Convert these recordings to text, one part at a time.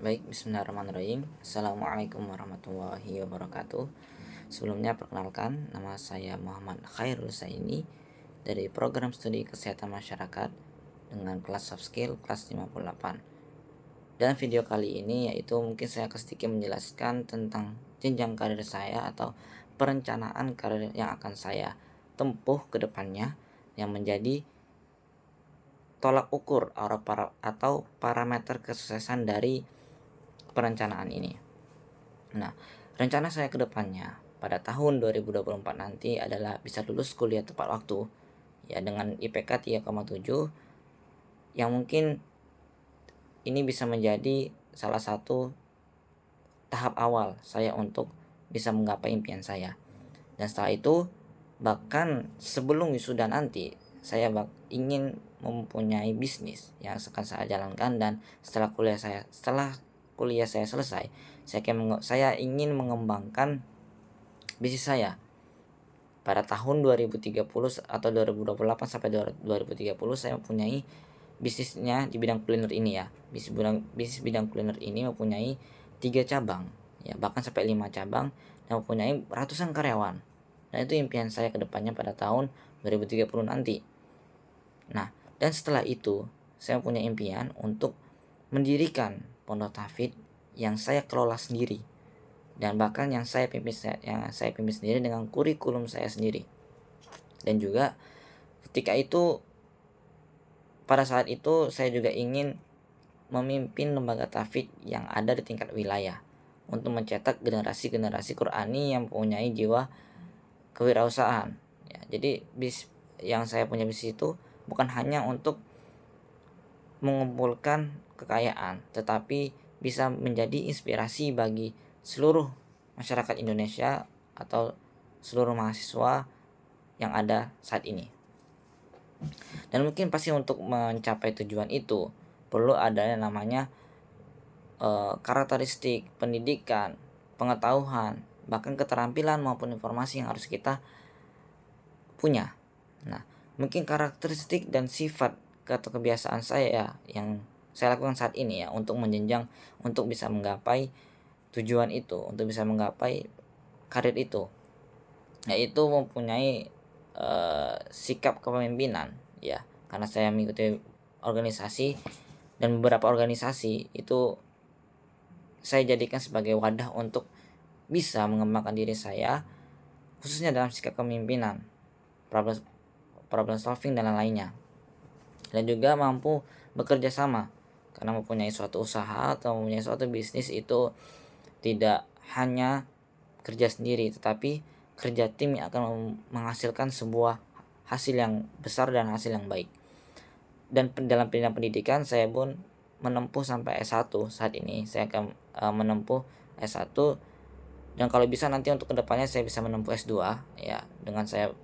Baik, bismillahirrahmanirrahim. Assalamualaikum warahmatullahi wabarakatuh. Sebelumnya perkenalkan, nama saya Muhammad Khairul Saini dari program studi kesehatan masyarakat dengan kelas soft skill kelas 58. Dan video kali ini yaitu mungkin saya akan sedikit menjelaskan tentang jenjang karir saya atau perencanaan karir yang akan saya tempuh ke depannya yang menjadi tolak ukur atau parameter kesuksesan dari perencanaan ini. Nah, rencana saya ke depannya pada tahun 2024 nanti adalah bisa lulus kuliah tepat waktu ya dengan IPK 3,7 yang mungkin ini bisa menjadi salah satu tahap awal saya untuk bisa menggapai impian saya. Dan setelah itu bahkan sebelum wisuda nanti saya ingin mempunyai bisnis yang akan saya jalankan, dan setelah kuliah saya selesai, saya ingin mengembangkan bisnis saya pada tahun 2030 atau 2028 sampai 2030. Saya mempunyai bisnisnya di bidang kuliner ini ya. Bisnis bidang kuliner ini mempunyai 3 cabang ya, bahkan sampai 5 cabang, dan mempunyai ratusan karyawan. Dan itu impian saya ke depannya pada tahun 2030 nanti. Nah, dan setelah itu saya punya impian untuk mendirikan pondok tahfidz yang saya kelola sendiri, dan bahkan yang saya pimpin sendiri dengan kurikulum saya sendiri. Dan juga ketika itu, pada saat itu saya juga ingin memimpin lembaga tahfidz yang ada di tingkat wilayah untuk mencetak generasi-generasi Qurani yang mempunyai jiwa kewirausahaan ya. Jadi yang saya punya bisnis itu bukan hanya untuk mengumpulkan kekayaan, tetapi bisa menjadi inspirasi bagi seluruh masyarakat Indonesia atau seluruh mahasiswa yang ada saat ini. Dan mungkin pasti untuk mencapai tujuan itu perlu adanya namanya karakteristik, pendidikan, pengetahuan, bahkan keterampilan maupun informasi yang harus kita punya. Nah, mungkin karakteristik dan sifat atau kebiasaan saya yang saya lakukan saat ini ya untuk menjenjang, untuk bisa menggapai tujuan itu, untuk bisa menggapai karir itu, yaitu mempunyai sikap kepemimpinan ya, karena saya mengikuti organisasi, dan beberapa organisasi itu saya jadikan sebagai wadah untuk bisa mengembangkan diri saya, khususnya dalam sikap kepemimpinan, problem solving dan lain-lainnya. Dan juga mampu bekerja sama, karena mempunyai suatu usaha atau mempunyai suatu bisnis itu tidak hanya kerja sendiri, tetapi kerja tim yang akan menghasilkan sebuah hasil yang besar dan hasil yang baik. Dan dalam bidang pendidikan saya pun menempuh sampai S1 saat ini. Saya akan menempuh S1, dan kalau bisa nanti untuk kedepannya saya bisa menempuh S2 ya, dengan saya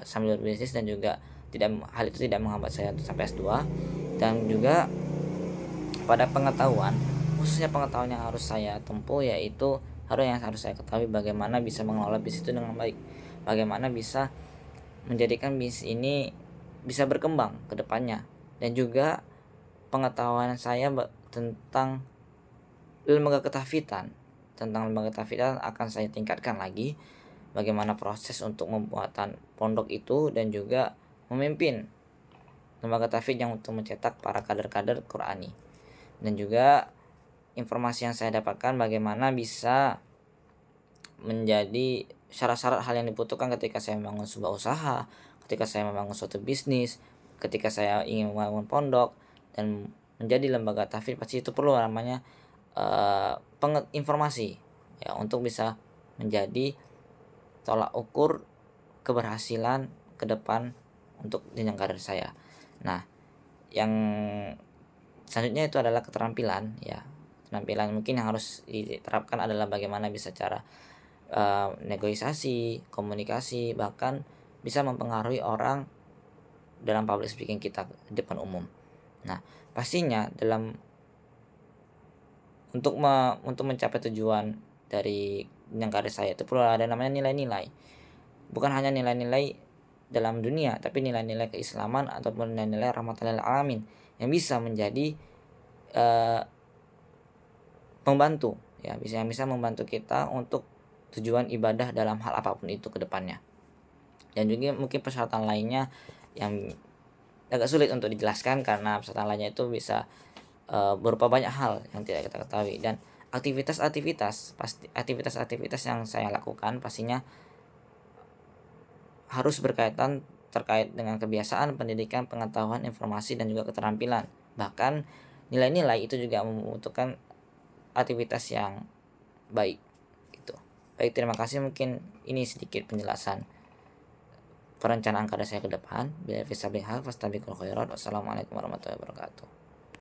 sambil berbisnis, dan juga hal itu tidak menghambat saya untuk sampai S2. Dan juga pada pengetahuan, khususnya pengetahuan yang harus saya tempuh, yaitu harus saya ketahui bagaimana bisa mengelola bisnis itu dengan baik, bagaimana bisa menjadikan bisnis ini bisa berkembang ke depannya. Dan juga pengetahuan saya tentang lembaga ketahfidzan akan saya tingkatkan lagi, bagaimana proses untuk pembuatan pondok itu, dan juga memimpin lembaga tahfidz yang untuk mencetak para kader-kader Qurani. Dan juga informasi yang saya dapatkan bagaimana bisa menjadi syarat-syarat hal yang dibutuhkan ketika saya membangun sebuah usaha, ketika saya membangun suatu bisnis, ketika saya ingin membangun pondok dan menjadi lembaga tahfidz. Pasti itu perlu namanya informasi ya, untuk bisa menjadi tolak ukur keberhasilan ke depan untuk jenjang karir saya. Nah, yang selanjutnya itu adalah keterampilan ya. Keterampilan mungkin yang harus diterapkan adalah bagaimana bisa cara negosiasi, komunikasi, bahkan bisa mempengaruhi orang dalam public speaking kita di depan umum. Nah, pastinya untuk mencapai tujuan dari jenjang karir saya itu perlu ada namanya nilai-nilai. Bukan hanya nilai-nilai dalam dunia, tapi nilai-nilai keislaman ataupun nilai-nilai rahmatan lil alamin yang bisa menjadi membantu ya, bisa membantu kita untuk tujuan ibadah dalam hal apapun itu ke depannya. Dan juga mungkin persyaratan lainnya yang agak sulit untuk dijelaskan karena persyaratan lainnya itu bisa berupa banyak hal yang tidak kita ketahui. Dan aktivitas-aktivitas yang saya lakukan pastinya harus berkaitan terkait dengan kebiasaan, pendidikan, pengetahuan, informasi, dan juga keterampilan. Bahkan nilai-nilai itu juga membutuhkan aktivitas yang baik gitu. Baik, terima kasih, mungkin ini sedikit penjelasan perencanaan karir saya ke depan. Bila bisa bihal, fastabiqul khairat. Wassalamualaikum warahmatullahi wabarakatuh.